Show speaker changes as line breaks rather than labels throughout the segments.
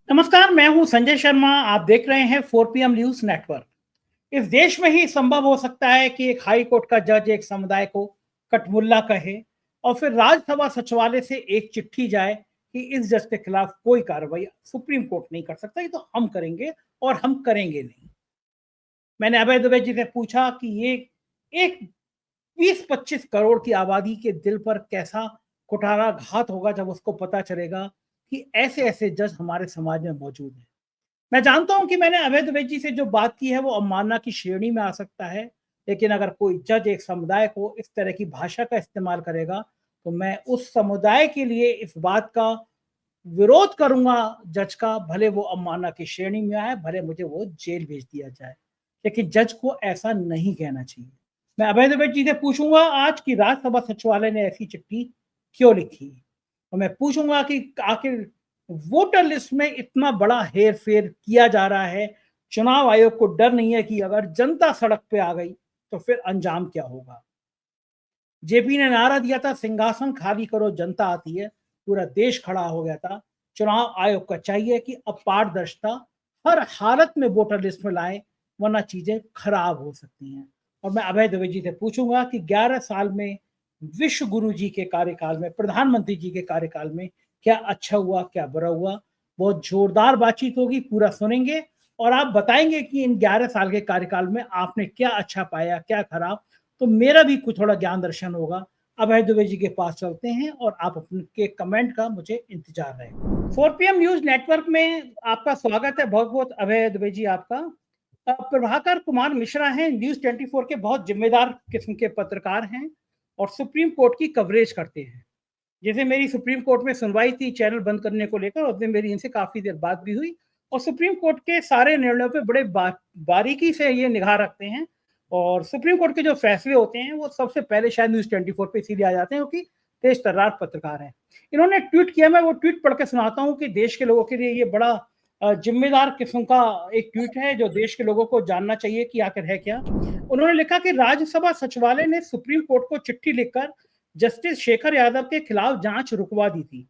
नमस्कार, मैं हूं संजय शर्मा। आप देख रहे हैं 4 PM न्यूज नेटवर्क। इस देश में ही संभव हो सकता है कि एक हाई कोर्ट का जज एक समुदाय को कटमुल्ला कहे और फिर राज्यसभा सचिवालय से एक चिट्ठी जाए कि इस जज के खिलाफ कोई कार्रवाई सुप्रीम कोर्ट नहीं कर सकता, ये तो हम करेंगे और हम करेंगे नहीं। मैंने अभय दुबे जी से पूछा कि ये एक 20-25 करोड़ की आबादी के दिल पर कैसा कुठाराघात होगा जब उसको पता चलेगा कि ऐसे ऐसे जज हमारे समाज में मौजूद हैं। मैं जानता हूं कि मैंने अभय दुबे जी से जो बात की है वो अवमानना की श्रेणी में आ सकता है, लेकिन अगर कोई जज एक समुदाय को इस तरह की भाषा का इस्तेमाल करेगा तो मैं उस समुदाय के लिए इस बात का विरोध करूंगा जज का, भले वो अवमानना की श्रेणी में आए, भले मुझे वो जेल भेज दिया जाए, लेकिन जज को ऐसा नहीं कहना चाहिए। मैं अभय दुबे जी से पूछूंगा आज की राज्यसभा सचिवालय ने ऐसी चिट्ठी क्यों लिखी, और मैं पूछूंगा कि आखिर वोटर लिस्ट में इतना बड़ा हेर फेर किया जा रहा है, चुनाव आयोग को डर नहीं है कि अगर जनता सड़क पे आ गई तो फिर अंजाम क्या होगा। जेपी ने नारा दिया था सिंहासन खाली करो जनता आती है, पूरा देश खड़ा हो गया था। चुनाव आयोग का चाहिए कि अब पारदर्शिता हर हालत में वोटर लिस्ट में लाए, वरना चीजें खराब हो सकती हैं। और मैं अभय दुबे जी से पूछूंगा कि 11 साल में विश्व गुरु जी के कार्यकाल में, प्रधानमंत्री जी के कार्यकाल में क्या अच्छा हुआ, क्या बुरा हुआ। बहुत जोरदार बातचीत होगी, पूरा सुनेंगे और आप बताएंगे कि इन 11 साल के कार्यकाल में आपने क्या अच्छा पाया, क्या खराब। तो मेरा भी कुछ थोड़ा ज्ञान दर्शन होगा। अभय दुबे जी के पास चलते हैं और आप अपने कमेंट का मुझे इंतजार रहेगा। 4 PM न्यूज नेटवर्क में आपका स्वागत है। बहुत बहुत अभय दुबे जी आपका। प्रभाकर कुमार मिश्रा हैं, न्यूज 24 के बहुत जिम्मेदार किस्म के पत्रकार हैं और सुप्रीम कोर्ट की कवरेज करते हैं। जैसे मेरी सुप्रीम कोर्ट में सुनवाई थी चैनल बंद करने को लेकर, उस दिन मेरी इनसे काफी देर बात भी हुई और सुप्रीम कोर्ट के सारे निर्णयों पे बड़े बारीकी से ये निगाह रखते हैं और सुप्रीम कोर्ट के जो फैसले होते हैं वो सबसे पहले शायद न्यूज 24 पे इसीलिए आ जाते हैं क्योंकि तेज तर्रार पत्रकार हैं। इन्होंने ट्वीट किया, मैं वो ट्वीट पढ़ के सुनाता हूँ कि देश के लोगों के लिए ये बड़ा जिम्मेदार किस्म का एक ट्वीट है जो देश के लोगों को जानना चाहिए कि आखिर है क्या। उन्होंने लिखा कि राज्यसभा सचिवालय ने सुप्रीम कोर्ट को चिट्ठी लिखकर जस्टिस शेखर यादव के खिलाफ जांच रुकवा दी थी।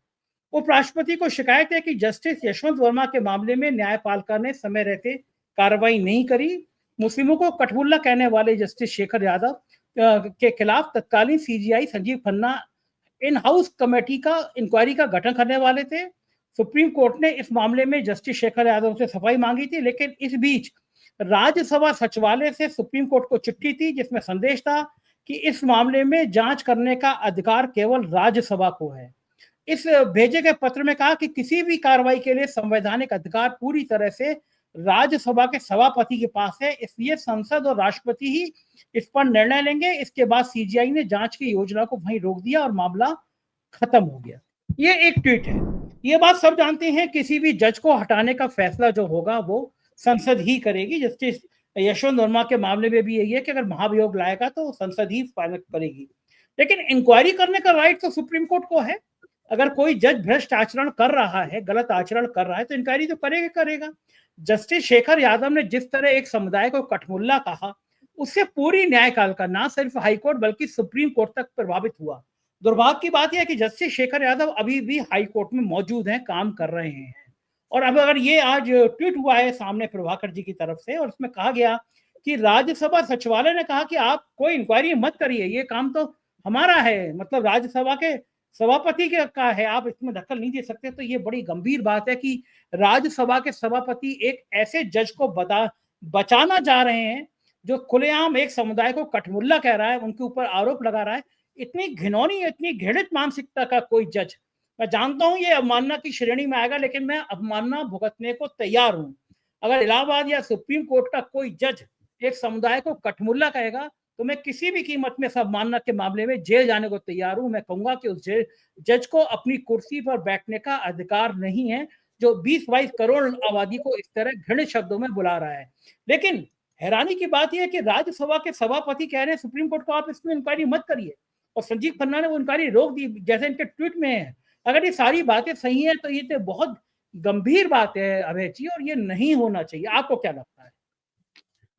उपराष्ट्रपति को शिकायत है कि जस्टिस यशवंत वर्मा के मामले में न्यायपालिका ने समय रहते कार्रवाई नहीं करी। मुस्लिमों को कठबुल्ला कहने वाले जस्टिस शेखर यादव के खिलाफ तत्कालीन CGI Sanjeev Khanna in house committee का इंक्वायरी का गठन करने वाले थे। सुप्रीम कोर्ट ने इस मामले में जस्टिस शेखर यादव से सफाई मांगी थी, लेकिन इस बीच राज्यसभा सचिवालय से सुप्रीम कोर्ट को चिट्ठी थी जिसमें संदेश था कि इस मामले में जांच करने का अधिकार केवल राज्यसभा को है। इस भेजे गए पत्र में कहा कि किसी भी कार्रवाई के लिए संवैधानिक अधिकार पूरी तरह से राज्यसभा के सभापति के पास है, इसलिए संसद और राष्ट्रपति ही इस पर निर्णय लेंगे। इसके बाद सीजीआई ने जांच की योजना को वहीं रोक दिया और मामला खत्म हो गया। ये एक ट्वीट है। ये बात सब जानते हैं, किसी भी जज को हटाने का फैसला जो होगा वो संसद ही करेगी। जस्टिस यशवंत वर्मा के मामले में भी यही है कि अगर महाभियोग लाएगा तो संसद ही फाइनल करेगी, लेकिन इंक्वायरी करने का राइट तो सुप्रीम कोर्ट को है। अगर कोई जज भ्रष्ट आचरण कर रहा है, गलत आचरण कर रहा है तो इंक्वायरी तो करेगा करेगा। जस्टिस शेखर यादव ने जिस तरह एक समुदाय को कठमुल्ला कहा, उससे पूरी न्यायपालिका ना सिर्फ हाईकोर्ट बल्कि सुप्रीम कोर्ट तक प्रभावित हुआ। दुर्भाग्य की बात यह है कि जस्टिस शेखर यादव अभी भी हाई कोर्ट में मौजूद हैं, काम कर रहे हैं। और अब अगर ये आज ट्वीट हुआ है सामने प्रभाकर जी की तरफ से और उसमें कहा गया कि राज्यसभा सचिवालय ने कहा कि आप कोई इंक्वायरी मत करिए, ये काम तो हमारा है, मतलब राज्यसभा के सभापति का है, आप इसमें दखल नहीं दे सकते। तो ये बड़ी गंभीर बात है कि राज्यसभा के सभापति एक ऐसे जज को बचाना जा रहे हैं जो खुलेआम एक समुदाय को कठमुल्ला कह रहा है, उनके ऊपर आरोप लगा रहा है। इतनी घिनौनी, इतनी घृणित मानसिकता का कोई जज, मैं जानता हूं ये अवमानना की श्रेणी में आएगा, लेकिन मैं अवमानना भुगतने को तैयार हूं। अगर इलाहाबाद या सुप्रीम कोर्ट का कोई जज एक समुदाय को कठमुल्ला कहेगा तो मैं किसी भी कीमत में अवमानना के मामले में जेल जाने को तैयार हूं। मैं कहूंगा कि उस जज को अपनी कुर्सी पर बैठने का अधिकार नहीं है जो 20-22 करोड़ आबादी को इस तरह घृणित शब्दों में बुला रहा है। लेकिन हैरानी की बात यह है कि राज्यसभा के सभापति कह रहे हैं सुप्रीम कोर्ट को आप इसमें इंक्वायरी मत करिए, और संजीव खन्ना ने वो इंक्वायरी रोक दी जैसे इनके ट्वीट में है। अगर ये सारी बातें सही है तो ये तो बहुत गंभीर बात है अभय जी, और ये नहीं होना चाहिए। आपको क्या लगता है?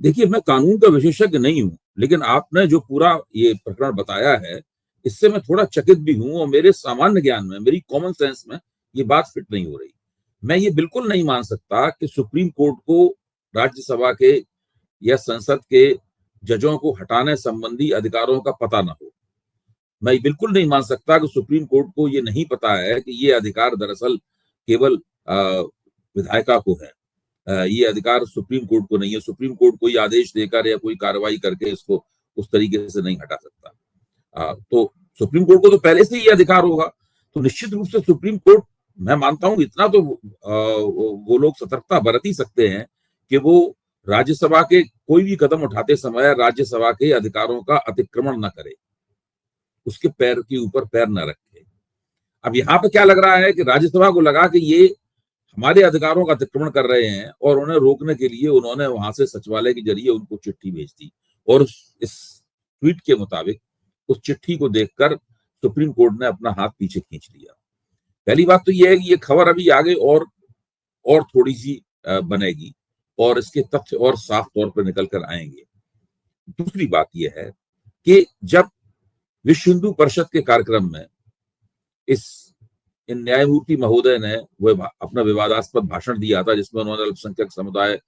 देखिए, मैं कानून का विशेषज्ञ नहीं हूं, लेकिन आपने जो पूरा ये प्रकरण बताया है, इससे मैं थोड़ा चकित भी हूं और मेरे सामान्य ज्ञान में, मेरी कॉमन सेंस में ये बात फिट नहीं हो रही। मैं ये बिल्कुल नहीं मान सकता कि सुप्रीम कोर्ट को राज्यसभा के या संसद के जजों को हटाने संबंधी अधिकारों का पता ना हो। मैं बिल्कुल नहीं मान सकता कि सुप्रीम कोर्ट को ये नहीं पता है कि ये अधिकार दरअसल केवल विधायिका को है। ये अधिकार सुप्रीम कोर्ट को नहीं है। सुप्रीम कोर्ट कोई आदेश देकर या कोई कार्रवाई करके इसको उस तरीके से नहीं हटा सकता। तो सुप्रीम कोर्ट को तो पहले से ही अधिकार होगा। तो निश्चित रूप से सुप्रीम कोर्ट, मैं मानता हूं इतना तो वो लोग सतर्कता बरत ही सकते हैं कि वो राज्यसभा के कोई भी कदम उठाते समय राज्यसभा के अधिकारों का अतिक्रमण न करे, उसके पैर के ऊपर पैर न रखे। अब यहाँ पे क्या लग रहा है कि राज्यसभा को लगा कि ये हमारे अधिकारों का अतिक्रमण कर रहे हैं और उन्हें रोकने के लिए उन्होंने वहां से सचिवालय के जरिए उनको चिट्ठी भेज दी और इस ट्वीट के मुताबिक उस चिट्ठी को देखकर सुप्रीम कोर्ट ने अपना हाथ पीछे खींच लिया। पहली बात तो यह है कि ये खबर अभी आगे और थोड़ी सी बनेगी और इसके तथ्य और साफ तौर पर निकल कर आएंगे। दूसरी बात यह है कि जब विश्व हिंदू परिषद के कार्यक्रम में इन न्यायमूर्ति महोदय ने वह अपना विवादास्पद भाषण दिया था जिसमें उन्होंने अल्पसंख्यक समुदाय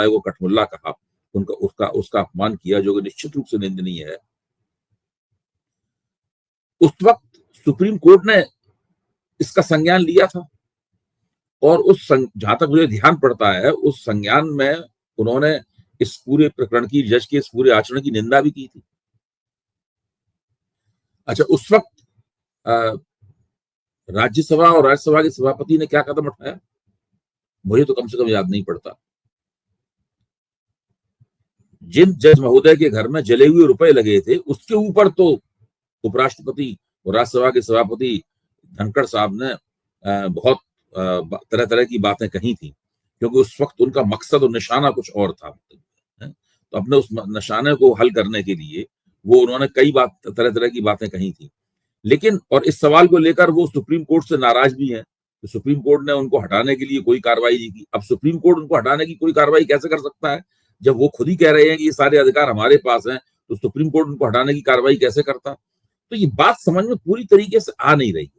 को कठमुल्ला कहा, उसका अपमान किया, जो कि निश्चित रूप से निंदनीय है। उस वक्त सुप्रीम कोर्ट ने इसका संज्ञान लिया था और जहां तक मुझे ध्यान पड़ता है उस संज्ञान में उन्होंने इस पूरे प्रकरण की, जज के इस पूरे आचरण की निंदा भी की थी। अच्छा, उस वक्त राज्यसभा और राज्यसभा के सभापति ने क्या कदम उठाया मुझे तो कम से कम याद नहीं पड़ता। जिन जज महोदय के घर में जले हुए रुपए लगे थे उसके ऊपर तो उपराष्ट्रपति और राज्यसभा के सभापति धनखड़ साहब ने बहुत तरह तरह की बातें कही थी, क्योंकि उस वक्त उनका मकसद और निशाना कुछ और था। तो अपने उस निशाने को हल करने के लिए वो उन्होंने कई तरह तरह की बातें कही थी। लेकिन और इस सवाल को लेकर वो सुप्रीम कोर्ट से नाराज भी हैं। तो सुप्रीम कोर्ट ने उनको हटाने के लिए कोई कार्रवाई नहीं की। अब सुप्रीम कोर्ट उनको हटाने की कोई कार्रवाई कैसे कर सकता है जब वो खुद ही कह रहे हैं कि ये सारे अधिकार हमारे पास हैं, तो सुप्रीम कोर्ट उनको हटाने की कार्रवाई कैसे करता? तो ये बात समझ में पूरी तरीके से आ नहीं रही है।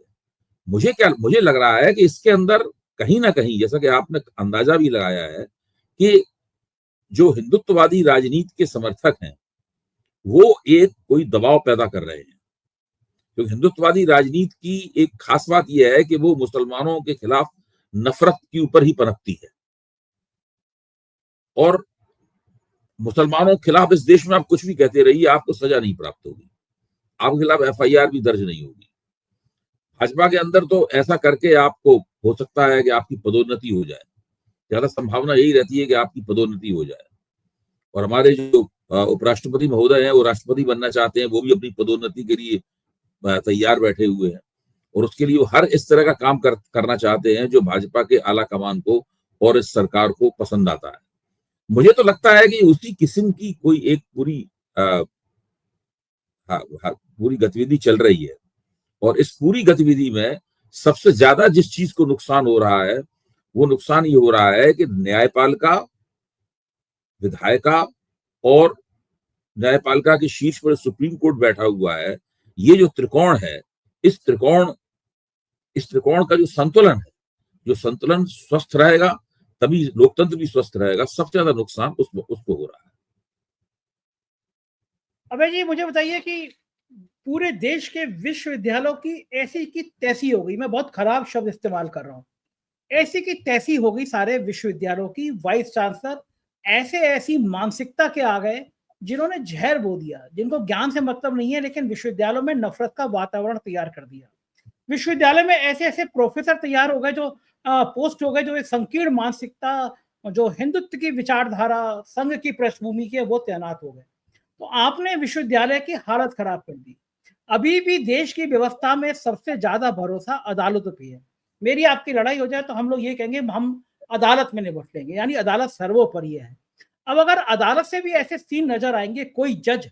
मुझे लग रहा है कि इसके अंदर कहीं ना कहीं, जैसा कि आपने अंदाजा भी लगाया है, कि जो हिंदुत्ववादी राजनीति के समर्थक हैं वो कोई दबाव पैदा कर रहे हैं। क्योंकि हिंदुत्ववादी राजनीति की एक खास बात यह है कि वो मुसलमानों के खिलाफ नफरत के ऊपर ही पनपती है और मुसलमानों के खिलाफ इस देश में आप कुछ भी कहते रहिए, आपको सजा नहीं प्राप्त होगी, आपके खिलाफ FIR भी दर्ज नहीं होगी। भाजपा के अंदर तो ऐसा करके आपको हो सकता है कि आपकी पदोन्नति हो जाए, ज्यादा संभावना यही रहती है कि आपकी पदोन्नति हो जाए। और हमारे जो उपराष्ट्रपति महोदय हैं वो राष्ट्रपति बनना चाहते हैं, वो भी अपनी पदोन्नति के लिए तैयार बैठे हुए हैं और उसके लिए वो हर इस तरह का काम करना चाहते हैं जो भाजपा के आला कमान को और इस सरकार को पसंद आता है। मुझे तो लगता है कि उसी किस्म की कोई एक पूरी गतिविधि चल रही है और इस पूरी गतिविधि में सबसे ज्यादा जिस चीज को नुकसान हो रहा है वो नुकसान ये हो रहा है कि न्यायपालिका, विधायिका और न्यायपालिका के शीर्ष पर सुप्रीम कोर्ट बैठा हुआ है। ये जो त्रिकोण है, इस त्रिकोण का जो संतुलन स्वस्थ रहेगा तभी लोकतंत्र भी स्वस्थ रहेगा। सबसे ज्यादा नुकसान उसको हो रहा है।
अबे जी, मुझे बताइए कि पूरे देश के विश्वविद्यालयों की ऐसी की तैसी हो गई, मैं बहुत खराब शब्द इस्तेमाल कर रहा हूँ, ऐसी की तैसी हो गई सारे विश्वविद्यालयों की। वाइस चांसलर ऐसी मानसिकता के आ गए जिन्होंने जहर बो दिया, जिनको ज्ञान से मतलब नहीं है लेकिन विश्वविद्यालयों में नफरत का वातावरण तैयार कर दिया। विश्वविद्यालय में ऐसे प्रोफेसर तैयार हो गए, जो पोस्ट हो गए, जो एक संकीर्ण मानसिकता, जो हिंदुत्व की विचारधारा, संघ की पृष्ठभूमि के, वो तैनात हो गए। तो आपने विश्वविद्यालय की हालत खराब कर दी। अभी भी देश की व्यवस्था में सबसे ज्यादा भरोसा अदालतों पे है। मेरी आपकी लड़ाई हो जाए तो हम लोग ये कहेंगे हम अदालत में निपट लेंगे, यानी अदालत सर्वोपरि है। अब अगर अदालत से भी ऐसे सीन नजर आएंगे, कोई जज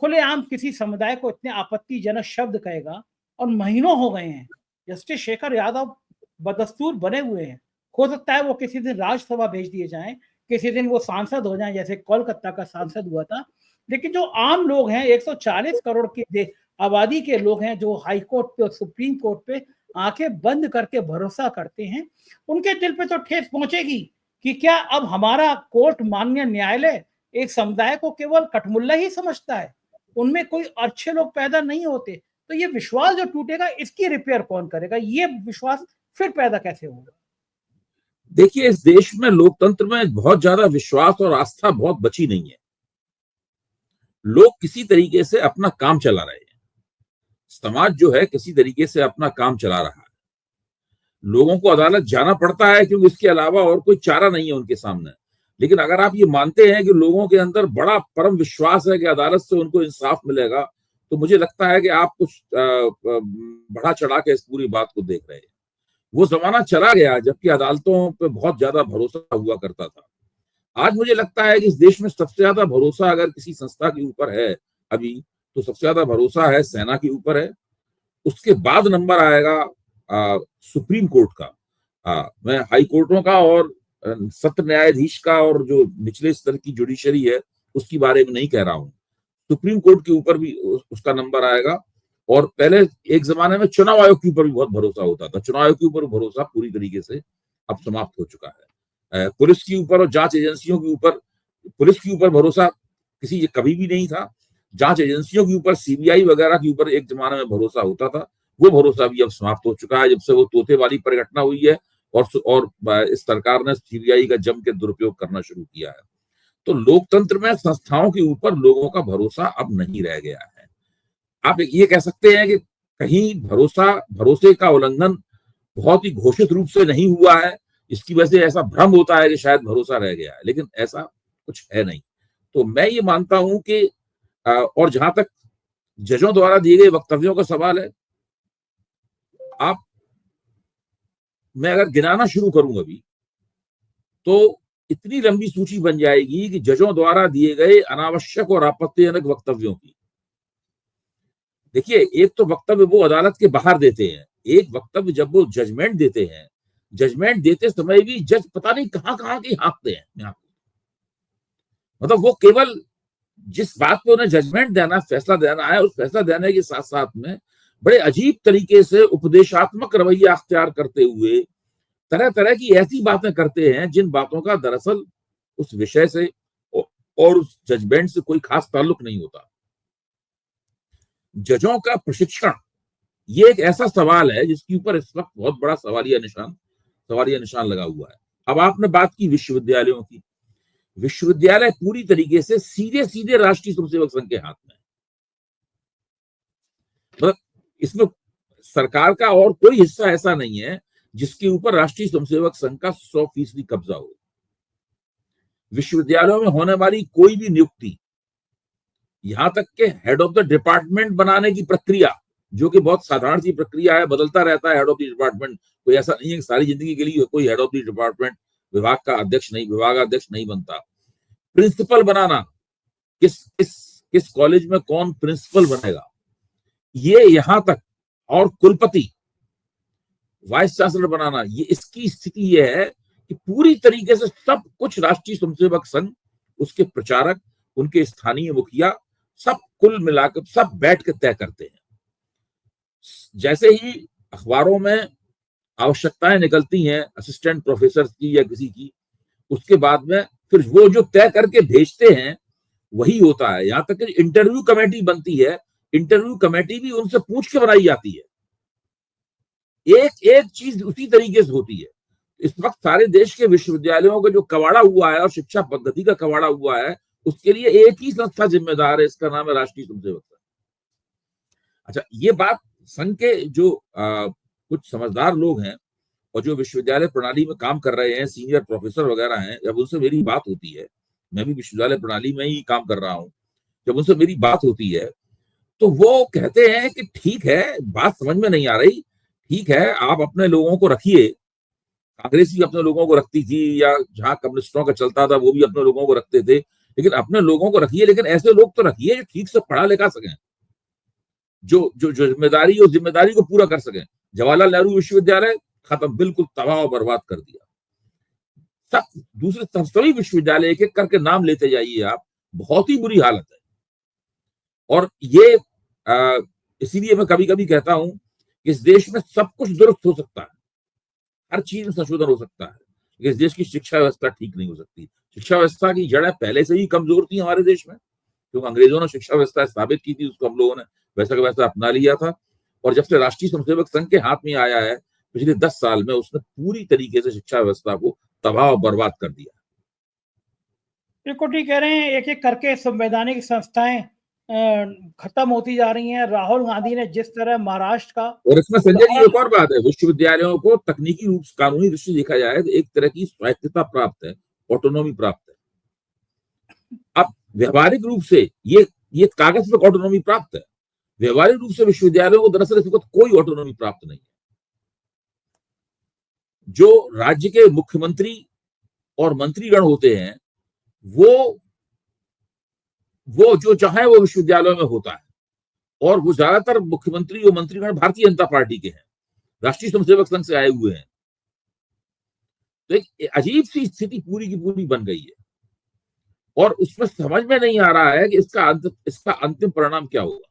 खुलेआम किसी समुदाय को इतने आपत्तिजनक शब्द कहेगा, और महीनों हो गए हैं जस्टिस शेखर यादव बदस्तूर बने हुए हैं, हो सकता है वो किसी दिन राज्यसभा भेज दिए जाएं, किसी दिन वो सांसद हो जाएं जैसे कोलकाता का सांसद हुआ था। लेकिन जो आम लोग हैं, 140 करोड़ की आबादी के लोग हैं, जो हाई कोर्ट पे और सुप्रीम कोर्ट पे आंखें बंद करके भरोसा करते हैं, उनके दिल पे तो ठेस पहुंचेगी कि क्या अब हमारा कोर्ट मान्य न्यायालय एक समुदाय को केवल कठमुल्ला ही समझता है, उनमें कोई अच्छे लोग पैदा नहीं होते। तो ये विश्वास जो टूटेगा, इसकी रिपेयर कौन करेगा? ये विश्वास फिर पैदा कैसे होगा?
देखिए, इस देश में लोकतंत्र में बहुत ज्यादा विश्वास और आस्था बहुत बची नहीं है। लोग किसी तरीके से अपना काम चला रहे हैं, समाज जो है किसी तरीके से अपना काम चला रहा है। लोगों को अदालत जाना पड़ता है क्योंकि इसके अलावा और कोई चारा नहीं है उनके सामने। लेकिन अगर आप ये मानते हैं कि लोगों के अंदर बड़ा परम विश्वास है कि अदालत से उनको इंसाफ मिलेगा, तो मुझे लगता है कि आप कुछ बढ़ा चढ़ा के इस पूरी बात को देख रहे हैं। वो जमाना चला गया जबकि अदालतों पे बहुत ज्यादा भरोसा हुआ करता था। आज मुझे लगता है कि इस देश में सबसे ज्यादा भरोसा अगर किसी संस्था के ऊपर है अभी, तो सबसे ज्यादा भरोसा है सेना के ऊपर है। उसके बाद नंबर आएगा सुप्रीम कोर्ट का। मैं हाई कोर्टों का और सत्र न्यायाधीश का और जो निचले स्तर की जुडिशरी है उसके बारे में नहीं कह रहा हूं। सुप्रीम कोर्ट के ऊपर भी उसका नंबर आएगा। और पहले एक जमाने में चुनाव आयोग के ऊपर भी बहुत भरोसा होता था। चुनाव आयोग के ऊपर भरोसा पूरी तरीके से अब समाप्त हो चुका है। पुलिस के ऊपर और जांच एजेंसियों के ऊपर, पुलिस के ऊपर भरोसा किसी कभी भी नहीं था। जांच एजेंसियों के ऊपर, सीबीआई वगैरह के ऊपर एक जमाने में भरोसा होता था। वो भरोसा भी अब समाप्त हो चुका है जब से वो तोते वाली परिघटना हुई है और इस सरकार ने सीबीआई का जम के दुरुपयोग करना शुरू किया है। तो लोकतंत्र में संस्थाओं के ऊपर लोगों का भरोसा अब नहीं रह गया है। आप ये कह सकते हैं कि कहीं भरोसे का उल्लंघन बहुत ही घोषित रूप से नहीं हुआ है, इसकी वजह से ऐसा भ्रम होता है कि शायद भरोसा रह गया है, लेकिन ऐसा कुछ है नहीं। तो मैं ये मानता हूं कि और जहां तक जजों द्वारा दिए गए वक्तव्यों का सवाल है, मैं अगर गिनाना शुरू करूं अभी तो इतनी लंबी सूची बन जाएगी कि जजों द्वारा दिए गए अनावश्यक और आपत्तिजनक वक्तव्यों की। देखिए, एक तो वक्तव्य वो अदालत के बाहर देते हैं, एक वक्तव्य जब वो जजमेंट देते हैं, जजमेंट देते समय भी जज पता नहीं कहां की हाँकते हैं। मतलब वो केवल जिस बात पे उन्हें जजमेंट देना, फैसला देना है, उस फैसला देने के साथ साथ में बड़े अजीब तरीके से उपदेशात्मक रवैया अख्तियार करते हुए तरह तरह की ऐसी बातें करते हैं जिन बातों का दरअसल उस विषय से और उस जजमेंट से कोई खास ताल्लुक नहीं होता। जजों का प्रशिक्षण, ये एक ऐसा सवाल है जिसके ऊपर इस वक्त बहुत बड़ा सवालिया निशान लगा हुआ है। अब आपने बात की विश्वविद्यालयों की। विश्वविद्यालय पूरी तरीके से सीधे सीधे राष्ट्रीय स्वयंसेवक संघ के हाथ में है। मतलब इसमें सरकार का और कोई हिस्सा ऐसा नहीं है जिसके ऊपर राष्ट्रीय स्वयंसेवक संघ का 100% कब्जा हो। विश्वविद्यालयों में होने वाली कोई भी नियुक्ति, यहां तक के हेड ऑफ द डिपार्टमेंट बनाने की प्रक्रिया, जो कि बहुत साधारण सी प्रक्रिया है, बदलता रहता है हेड ऑफ द डिपार्टमेंट, कोई ऐसा नहीं है सारी जिंदगी के लिए कोई हेड ऑफ द डिपार्टमेंट विभागाध्यक्ष नहीं बनता। प्रिंसिपल बनाना, किस कॉलेज में कौन प्रिंसिपल बनेगा, ये यहां तक, और कुलपति, वाइस चांसलर बनाना, ये इसकी स्थिति ये है कि पूरी तरीके से सब कुछ राष्ट्रीय स्वयंसेवक संघ, उसके प्रचारक, उनके स्थानीय मुखिया, सब कुल मिलाकर सब बैठ के तय करते हैं। जैसे ही अखबारों में आवश्यकताएं निकलती हैं असिस्टेंट प्रोफेसर की या किसी की, उसके बाद में फिर वो जो तय करके भेजते हैं वही होता है। यहां तक कि इंटरव्यू कमेटी बनती है, इंटरव्यू कमेटी भी उनसे पूछ के बनाई जाती है। एक एक चीज उसी तरीके से होती है। इस वक्त सारे देश के विश्वविद्यालयों का जो कवाड़ा हुआ है और शिक्षा पद्धति का कवाड़ा हुआ है, उसके लिए एक ही संस्था जिम्मेदार है, इसका नाम है राष्ट्रीय स्वयंसेवक संघ। अच्छा, ये बात संघ के जो कुछ समझदार लोग हैं और जो विश्वविद्यालय प्रणाली में काम कर रहे हैं, सीनियर प्रोफेसर वगैरह हैं, जब उनसे मेरी बात होती है, मैं भी विश्वविद्यालय प्रणाली में ही काम कर रहा हूं, जब उनसे मेरी बात होती है तो वो कहते हैं कि ठीक है, बात समझ में नहीं आ रही, ठीक है, आप अपने लोगों को रखिए, कांग्रेस भी अपने लोगों को रखती थी, या जहां कम्युनिस्टों का चलता था वो भी अपने लोगों को रखते थे, लेकिन अपने लोगों को रखिए, लेकिन ऐसे लोग तो रखिए जो ठीक से पढ़ा लिखा सकें, जो जो जिम्मेदारी को पूरा कर सकें। जवाहरलाल नेहरू विश्वविद्यालय खत्म, बिल्कुल तबाह और बर्बाद कर दिया। सब दूसरे सभी विश्वविद्यालय एक एक करके नाम लेते जाइए आप, बहुत ही बुरी हालत है। और ये इसीलिए मैं कभी कभी कहता हूं इस देश में सब कुछ दुरुस्त हो सकता है, हर चीज में संशोधन हो सकता है, लेकिन इस देश की शिक्षा व्यवस्था ठीक नहीं हो सकती। शिक्षा व्यवस्था की जड़ें पहले से ही कमजोर थी हमारे देश में, क्योंकि अंग्रेजों ने शिक्षा व्यवस्था स्थापित की थी, उसको हम लोगों ने वैसा का वैसा अपना लिया था। और जब से राष्ट्रीय स्वयंसेवक संघ के हाथ में आया है पिछले 10 साल में, उसने पूरी तरीके से शिक्षा व्यवस्था को तबाह और बर्बाद कर दिया।
त्रिकुटी कह रहे हैं एक एक करके संवैधानिक संस्थाएं खत्म होती जा रही हैं। राहुल गांधी ने जिस तरह महाराष्ट्र का
और इसमें संजय जी एक
उदाहरण,
और बात है, विश्वविद्यालयों को तकनीकी रूप से कानूनी दृष्टि देखा जाए तो एक तरह की स्वायत्तता प्राप्त है, ऑटोनॉमी प्राप्त है। अब व्यवहारिक रूप से ये कागज पर ऑटोनॉमी प्राप्त है, व्यवहारिक रूप से विश्वविद्यालयों को दरअसल इस वक्त कोई ऑटोनॉमी प्राप्त नहीं है। जो राज्य के मुख्यमंत्री और मंत्रीगण होते हैं वो जो चाहे वो विश्वविद्यालयों में होता है, और वो ज्यादातर मुख्यमंत्री और मंत्रीगण भारतीय जनता पार्टी के हैं, राष्ट्रीय स्वयंसेवक संघ से आए हुए हैं। तो एक अजीब सी स्थिति पूरी की पूरी बन गई है, और उसमें समझ में नहीं आ रहा है कि इसका अंतिम परिणाम क्या होगा।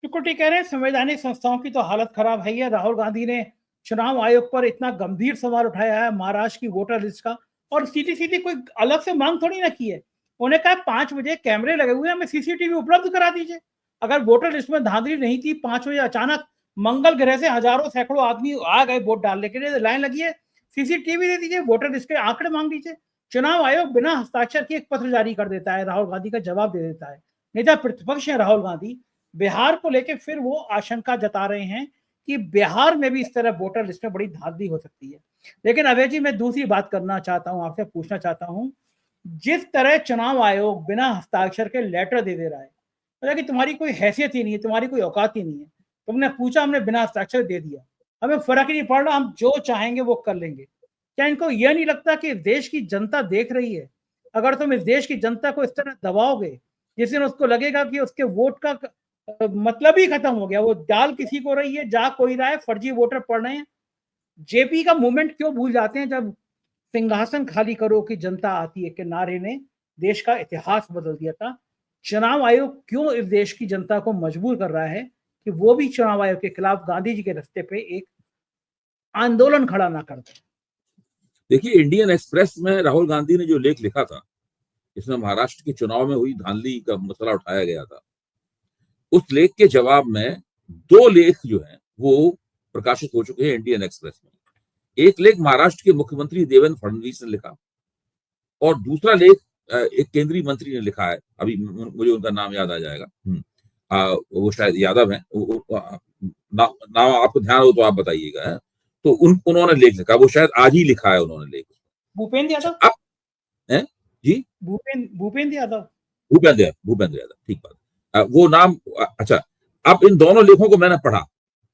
त्रिकुटी कह रहे हैं संवैधानिक संस्थाओं की तो हालत खराब है ही है। राहुल गांधी ने चुनाव आयोग पर इतना गंभीर सवाल उठाया है महाराष्ट्र की वोटर लिस्ट का, और सीधी सीधी कोई अलग से मांग थोड़ी ना की है। उन्हें कहा 5 बजे कैमरे लगे हुए हैं, हमें सीसीटीवी उपलब्ध करा दीजिए। अगर वोटर लिस्ट में धांधली नहीं थी, 5 बजे अचानक मंगल ग्रह से हजारों सैकड़ों आदमी आ गए वोट डालने के लिए, लाइन लगी है, सीसीटीवी दे दीजिए, वोटर लिस्ट के आंकड़े मांग लीजिए। चुनाव आयोग बिना हस्ताक्षर के एक पत्र जारी कर देता है, राहुल गांधी का जवाब दे देता है। नेता प्रतिपक्ष है राहुल गांधी, बिहार को लेकर फिर वो आशंका जता रहे हैं कि बिहार में भी इस तरह वोटर लिस्ट में बड़ी धांधली हो सकती है। लेकिन अभय जी, मैं दूसरी बात करना चाहता हूं, आपसे पूछना चाहता हूं, जिस तरह चुनाव आयोग बिना हस्ताक्षर के लेटर दे रहा है, मतलब कि तुम्हारी कोई हैसियत ही नहीं है, तुम्हारी कोई औकात ही नहीं है, तुमने पूछा, हमने बिना हस्ताक्षर दे दिया, हमें फर्क ही नहीं पड़ रहा, हम जो चाहेंगे वो कर लेंगे। क्या इनको यह नहीं लगता कि देश की जनता देख रही है? अगर तुम इस देश की जनता को इस तरह दबाओगे, जिस दिन उसको लगेगा कि उसके वोट का मतलब ही खत्म हो गया, वो डाल किसी को रही है, जा कोई रहा है, फर्जी वोटर पड़ रहे हैं। जेपी का मूवमेंट क्यों भूल जाते हैं जब सिंहासन खाली करो कि जनता आती है के नारे ने देश का इतिहास बदल दिया था? चुनाव आयोग क्यों इस देश की जनता को मजबूर कर रहा है कि वो भी चुनाव आयोग के खिलाफ गांधी जी के रास्ते पे एक आंदोलन खड़ा ना कर दे?
देखिए, इंडियन एक्सप्रेस में राहुल गांधी ने जो लेख लिखा था, इसमें महाराष्ट्र के चुनाव में हुई धांधली का मसला उठाया गया था, उस लेख के जवाब में 2 लेख जो हैं वो प्रकाशित हो चुके हैं इंडियन एक्सप्रेस में। एक लेख महाराष्ट्र के मुख्यमंत्री देवेंद्र फडणवीस ने लिखा, और दूसरा लेख एक केंद्रीय मंत्री ने लिखा है, अभी मुझे उनका नाम याद आ जाएगा, वो शायद यादव है, नाम आपको ध्यान हो तो आप बताइएगा। तो उन्होंने लेख लिखा, वो शायद आज ही लिखा है उन्होंने लेख।
भूपेंद्र यादव?
अब जी,
भूपेंद्र यादव,
भूपेंद्र यादव, ठीक बात। वो नाम, अच्छा। अब इन दोनों लेखों को मैंने पढ़ा,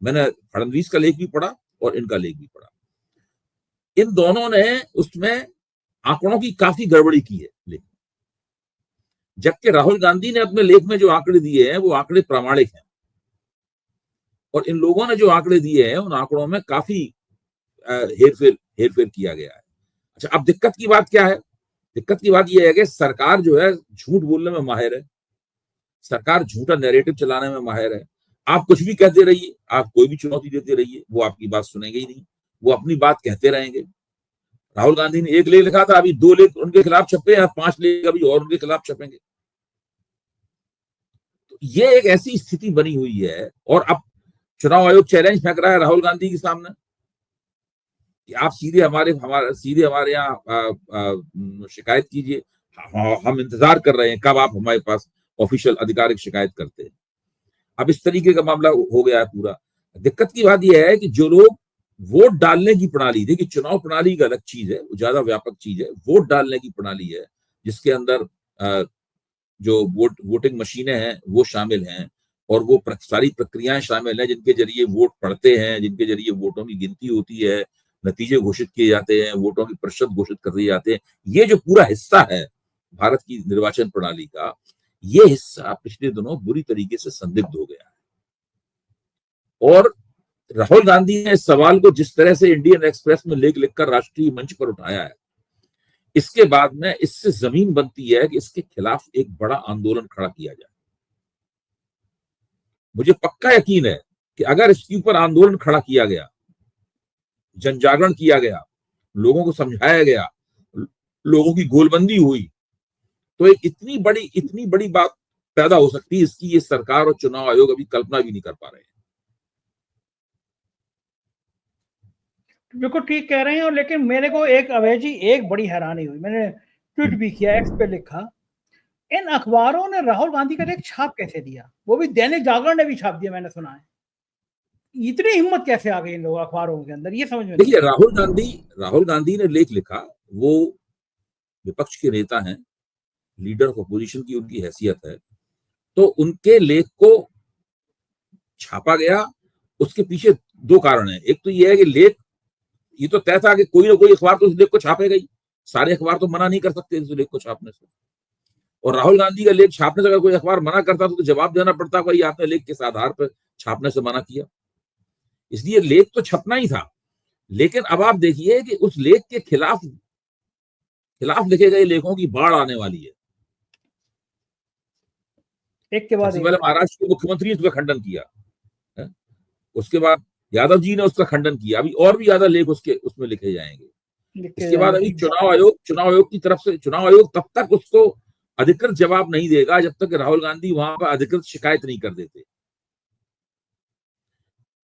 मैंने फडणवीस का लेख भी पढ़ा और इनका लेख भी पढ़ा। इन दोनों ने उसमें आंकड़ों की काफी गड़बड़ी की है लेख, जबकि राहुल गांधी ने अपने लेख में जो आंकड़े दिए हैं वो आंकड़े प्रामाणिक हैं, और इन लोगों ने जो आंकड़े दिए हैं उन आंकड़ों में काफी हेरफेर किया गया है। अच्छा, अब दिक्कत की बात क्या है? दिक्कत की बात यह है कि सरकार जो है झूठ बोलने में माहिर है, सरकार झूठा नैरेटिव चलाने में माहिर है। आप कुछ भी कहते रहिए, आप कोई भी चुनौती देते रहिए, वो आपकी बात सुनेंगे ही नहीं, वो अपनी बात कहते रहेंगे। राहुल गांधी ने एक लेख लिखा था, अभी 2 लेख उनके खिलाफ छपे हैं, 5 लेख अभी और उनके खिलाफ छपेंगे। तो ये एक ऐसी स्थिति बनी हुई है, और अब चुनाव आयोग चैलेंज फेंक रहा है राहुल गांधी के सामने कि आप सीधे हमारे यहाँ शिकायत कीजिए, हम इंतजार कर रहे हैं कब आप हमारे पास ऑफिशियल आधिकारिक शिकायत करते हैं। अब इस तरीके का मामला हो गया है पूरा। दिक्कत की बात यह है कि जो लोग वोट डालने की प्रणाली, देखिए चुनाव प्रणाली का अलग चीज है, वो ज्यादा व्यापक चीज है, वोट डालने की प्रणाली है जिसके अंदर जो वोटिंग मशीनें हैं वो शामिल हैं, और वो सारी प्रक्रियाएं शामिल हैं जिनके जरिए वोट पड़ते हैं, जिनके जरिए वोटों की गिनती होती है, नतीजे घोषित किए जाते हैं, वोटों की प्रतिशत घोषित कर दिए जाते हैं। ये जो पूरा हिस्सा है भारत की निर्वाचन प्रणाली का, ये हिस्सा पिछले दिनों बुरी तरीके से संदिग्ध हो गया है। और राहुल गांधी ने इस सवाल को जिस तरह से इंडियन एक्सप्रेस में लेख लिखकर राष्ट्रीय मंच पर उठाया है, इसके बाद में इससे जमीन बनती है कि इसके खिलाफ एक बड़ा आंदोलन खड़ा किया जाए। मुझे पक्का यकीन है कि अगर इसके ऊपर आंदोलन खड़ा किया गया, जन जागरण किया गया, लोगों को समझाया गया, लोगों की गोलबंदी हुई, तो एक इतनी बड़ी बात पैदा हो सकती है, इसकी ये सरकार और चुनाव आयोग अभी कल्पना भी नहीं कर पा रहे हैं।
बिल्कुल ठीक कह रहे हैं। और लेकिन मेरे को एक अवय जी एक बड़ी हैरानी हुई, मैंने ट्वीट भी किया, एक्स पे लिखा, इन अखबारों ने राहुल गांधी का एक छाप कैसे दिया, वो भी दैनिक जागरण ने भी छाप दिया, मैंने सुना है। इतनी हिम्मत कैसे आ गई इन लोगों अखबारों के अंदर, ये समझ में नहीं
देखिए, राहुल गांधी ने लेख लिखा, वो विपक्ष के नेता हैं, लीडर ऑफ अपोजिशन की उनकी हैसियत है, तो उनके लेख को छापा गया। उसके पीछे दो कारण हैं। एक तो यह है कि लेख, ये तो तय था कि कोई ना कोई अखबार तो उस लेख को छापेगा ही, सारे अखबार तो मना नहीं कर सकते इस लेख को छापने से। और राहुल गांधी का लेख छापने से अगर कोई अखबार मना करता तो जवाब देना पड़ता, भाई आपने लेख किस आधार पर छापने से मना किया। इसलिए लेख तो छपना ही था। लेकिन अब आप देखिए कि उस लेख के खिलाफ लिखे गए लेखों की बाढ़ आने वाली है,
एक के बाद
सबसे पहले महाराष्ट्र के मुख्यमंत्री ने उसका खंडन किया है? उसके बाद यादव जी ने उसका खंडन किया। अभी और भी ज्यादा लेख उसमें लिखे जाएंगे। इसके बाद अभी चुनाव आयोग की तरफ से, चुनाव आयोग तब तक उसको अधिकृत जवाब नहीं देगा जब तक राहुल गांधी वहां पर अधिकृत शिकायत नहीं कर देते।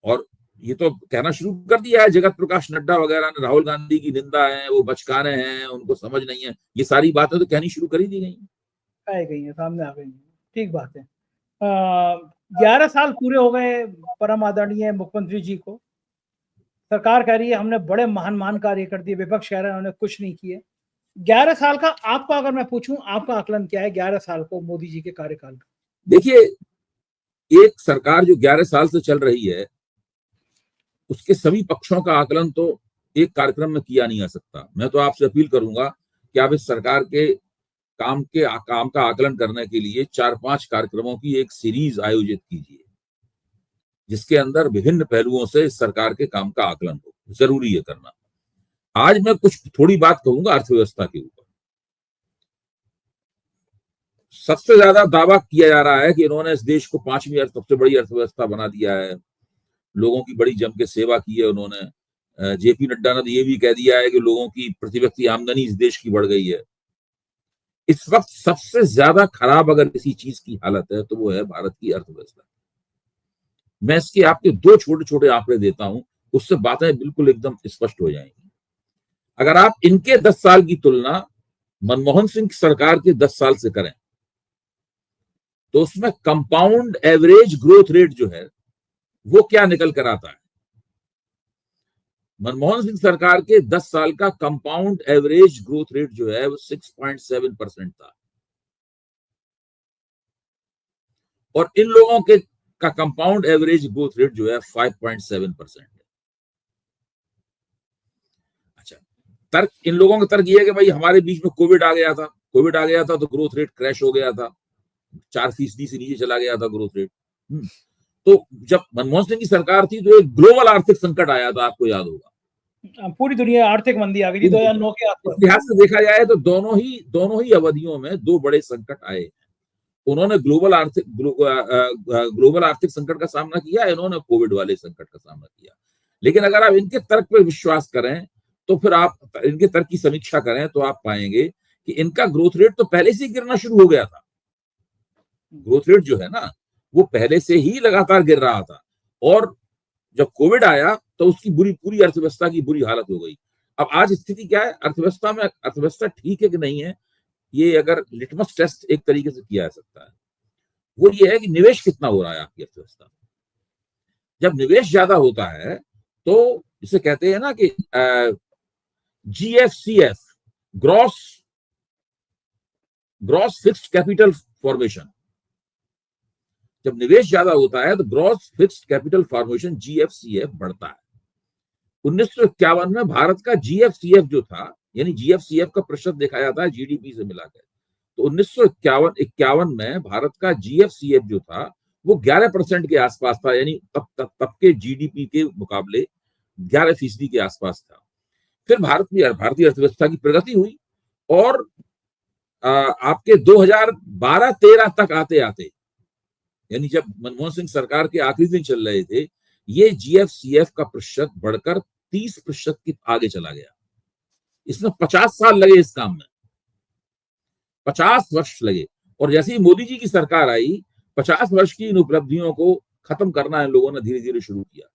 और ये तो कहना शुरू कर दिया है जगत प्रकाश नड्डा वगैरह ने, राहुल गांधी की निंदा है, वो बचकाने हैं, उनको समझ नहीं है, ये सारी बातें तो कहनी शुरू कर ही दी
गई है, सामने आ गई है। ठीक बात है। 11 साल पूरे हो गए परम आदरणीय मुख्यमंत्री जी को। सरकार कह रही है हमने बड़े महान कार्य कर दिए, विपक्ष कह रहा है उन्होंने कुछ नहीं किए। 11 साल का आपका अगर मैं पूछूं, आपका आकलन क्या है 11 साल को मोदी जी के कार्यकाल का?
देखिए, एक सरकार जो 11 साल से चल रही है, उसके सभी पक्षों का आकलन तो एक कार्यक्रम में किया नहीं जा सकता। मैं तो आपसे अपील करूंगा कि आप इस सरकार के काम का आकलन करने के लिए 4-5 कार्यक्रमों की एक सीरीज आयोजित कीजिए, जिसके अंदर विभिन्न पहलुओं से इस सरकार के काम का आकलन हो। जरूरी है करना। आज मैं थोड़ी बात कहूंगा अर्थव्यवस्था के ऊपर। सबसे ज्यादा दावा किया जा रहा है कि इन्होंने इस देश को 5वीं सबसे बड़ी अर्थव्यवस्था बना दिया है, लोगों की बड़ी जम के सेवा की है उन्होंने। जेपी नड्डा ने ये भी कह दिया है कि लोगों की प्रति व्यक्ति आमदनी इस देश की बढ़ गई है। इस वक्त सबसे ज्यादा खराब अगर किसी चीज की हालत है तो वो है भारत की अर्थव्यवस्था। मैं इसके आपके 2 छोटे आंकड़े देता हूं, उससे बातें बिल्कुल एकदम स्पष्ट हो जाएंगी। अगर आप इनके 10 साल की तुलना मनमोहन सिंह सरकार के 10 साल से करें तो उसमें कंपाउंड एवरेज ग्रोथ रेट जो है वो क्या निकल कर आता है। मनमोहन सिंह सरकार के 10 साल का कंपाउंड एवरेज ग्रोथ रेट जो है वो 6.7% था, और इन लोगों के का कंपाउंड एवरेज ग्रोथ रेट जो है 5.7% है। अच्छा, तर्क इन लोगों का तर्क ये है कि भाई हमारे बीच में कोविड आ गया था तो ग्रोथ रेट क्रैश हो गया था, 4% से नीचे चला गया था ग्रोथ रेट। तो जब मनमोहन सिंह की सरकार थी तो एक ग्लोबल आर्थिक संकट आया था, आपको याद होगा,
पूरी दुनिया आर्थिक मंदी आ गई थी 2009 के आसपास।
इतिहास से देखा जाए तो दोनों ही अवधियों में 2 बड़े संकट आए। उन्होंने ग्लोबल आर्थिक संकट का सामना किया, इन्होंने कोविड वाले संकट का सामना किया। लेकिन अगर आप इनके तर्क पर विश्वास करें तो फिर आप इनके तर्क की समीक्षा करें तो आप पाएंगे कि इनका ग्रोथ रेट तो पहले से ही गिरना शुरू हो गया था। ग्रोथ रेट जो है ना वो पहले से ही लगातार गिर रहा था, और जब कोविड आया तो उसकी पूरी अर्थव्यवस्था की बुरी हालत हो गई। अब आज स्थिति क्या है अर्थव्यवस्था ठीक है कि नहीं है, ये अगर लिटमस टेस्ट एक तरीके से किया जा सकता है, वो ये है कि निवेश कितना हो रहा है आपकी अर्थव्यवस्था में। जब निवेश ज्यादा होता है तो जिसे कहते हैं ना कि GFCF, gross fixed capital formation, जब निवेश ज्यादा होता है तो gross fixed capital formation GFCF बढ़ता है। 1951 में भारत का GFCF जो था, यानी GFCF का प्रतिशत देखा जाता है GDP से मिलाकर, तो 1951 में भारत का GFCF जो था वो 11% के आसपास था, यानी तब के GDP के मुकाबले 11% के आसपास था। फिर भारतीय अर्थव्यवस्था की प्रगति हुई, और आपके 2012-13 तक आते आते यानी जब मनमोहन सिंह सरकार के आखिरी दिन चल रहे थे, ये GFCF का प्रतिशत बढ़कर 30% के आगे चला गया। इसमें 50 साल लगे इस काम में, 50 वर्ष लगे। और जैसे ही मोदी जी की सरकार आई, 50 वर्ष की इन उपलब्धियों को खत्म करना इन लोगों ने धीरे धीरे शुरू किया।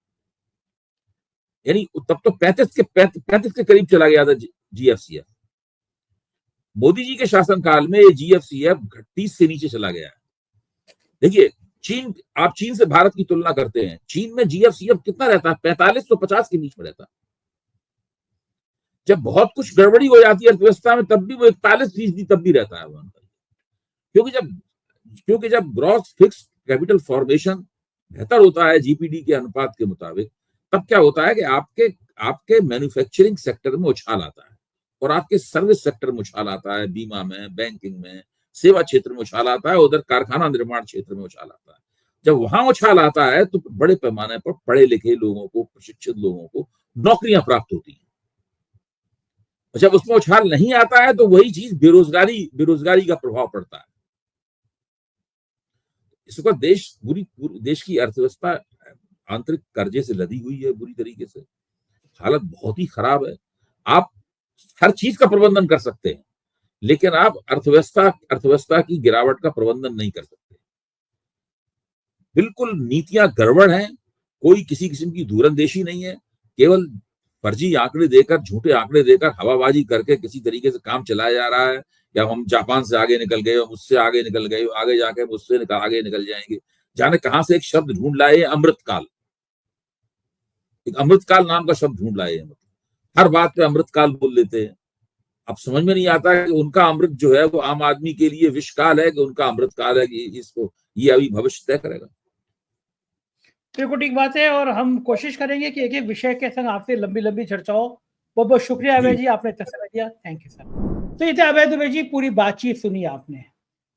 यानी तब तो 35 के करीब चला गया था GFCF। मोदी जी के शासनकाल में ये GFCF 30 से नीचे चला गया है। देखिए आप चीन से भारत की तुलना करते हैं, चीन में GFCF कितना रहता है? 45-50 के बीच में रहता है। जब बहुत कुछ गड़बड़ी हो जाती है अर्थव्यवस्था में, तब भी वो 41% तब भी रहता है वहां पर। क्योंकि जब ग्रॉस फिक्स कैपिटल फॉर्मेशन बेहतर होता है GPD के अनुपात के मुताबिक, तब क्या होता है कि आपके मैन्युफैक्चरिंग सेक्टर में उछाल आता है और आपके सर्विस सेक्टर में उछाल आता है, बीमा में, बैंकिंग में, सेवा क्षेत्र में उछाल आता है, उधर कारखाना निर्माण क्षेत्र में उछाल आता है। जब वहां उछाल आता है तो बड़े पैमाने पर पढ़े लिखे लोगों को, प्रशिक्षित लोगों को नौकरियां प्राप्त होती हैं। जब उसमें उछाल नहीं आता है तो वही चीज बेरोजगारी का प्रभाव पड़ता है। इस वक्त देश की अर्थव्यवस्था आंतरिक कर्जे से लदी हुई है बुरी तरीके से, हालत बहुत ही खराब है। आप हर चीज का प्रबंधन कर सकते हैं, लेकिन आप अर्थव्यवस्था की गिरावट का प्रबंधन नहीं कर सकते। बिल्कुल नीतियां गड़बड़ हैं, कोई किसी किस्म की दूरंदेशी नहीं है, केवल फर्जी आंकड़े देकर, झूठे आंकड़े देकर, हवाबाजी करके किसी तरीके से काम चलाया जा रहा है। या हम जापान से आगे निकल गए, मुझसे आगे निकल गए, आगे जाके मुझसे आगे निकल जाएंगे। जाने कहां से एक शब्द ढूंढ लाए, अमृतकाल। एक अमृतकाल नाम का शब्द ढूंढ लाए, मतलब हर बात पे अमृतकाल बोल लेते हैं। अब समझ में नहीं आता कि उनका अमृत जो है वो आम आदमी के लिए विषकाल है कि उनका अमृतकाल है कि इसको ये अभी भविष्य तय करेगा।
बिल्कुल ठीक बात है, और हम कोशिश करेंगे कि एक एक विषय के संग आपसे लंबी लंबी चर्चा हो। बहुत बहुत शुक्रिया अभय जी, आपने इतना समय दिया। Thank you sir. तो ये थे अभय दुबे जी, पूरी बातचीत सुनी आपने।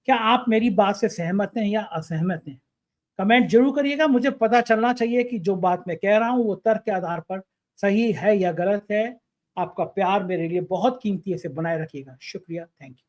क्या आप मेरी बात से सहमत हैं या असहमत हैं? कमेंट जरूर करिएगा, मुझे पता चलना चाहिए कि जो बात मैं कह रहा हूँ वो तर्क के आधार पर सही है या गलत है। आपका प्यार मेरे लिए बहुत कीमती है, इसे बनाए रखिएगा। शुक्रिया, थैंक यू।